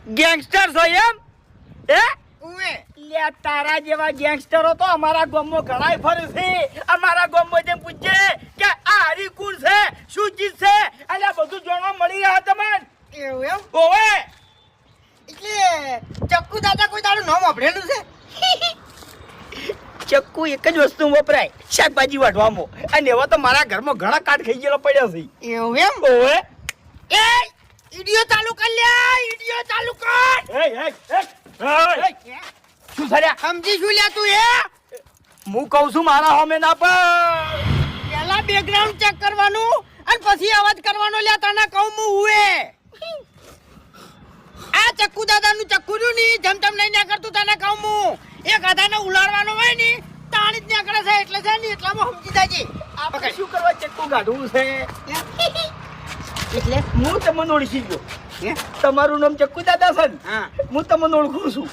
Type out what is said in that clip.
Gangster છો એમ? હે? ઉવે લે તારા જેવા ગેંગસ્ટરો તો અમારા ગામમાં ઘણાય ફરે છે. અમારા ગામમાં જેમ પૂછે કે આ હરી કોણ છે, શું ચીજ છે, અલ્યા બધું જાણવા મળી રહ્યા તમને. એવું એમ ઓવે એટલે ચક્કુ દાદા કોઈ તારું નામ વાપરેલું છે? ચક્કુ એક જ વસ્તુ વપરાય, શાકભાજી વાટવામાં. અને એવા તો મારા ઘરમાં ઘણા કાટ ખાઈ ગયેલા પડ્યા છે. એવું એમ ઓવે એ ઈડિયો ચાલુ કર લે, ઈડિયો ચાલુ કર. શું થયા? સમજી શું લે તું? હું કહું છું મારા હોમે ના પર. પહેલા બેકગ્રાઉન્ડ ચેક કરવાનું અને પછી અવાજ કરવાનો. લે તને કહું હું ઉવે આ ચક્કુ દાદાનું ચક્કુ રહ્યું ની જમ તમ નહીં ના કરતું. તને કહું હું એ ગાધાને ઉલાડવાનો હોય ને તાણી જ નીકળે છે એટલે છે ને એટલામાં સમજી જાજે. આપણે શું કરવા ચક્કુ કાઢવું છે? એટલે હું તમને ઓળખી ગયો. તમારું નામ ચક્કુ દાદા છે ને? હા હું તમને ઓળખું છું.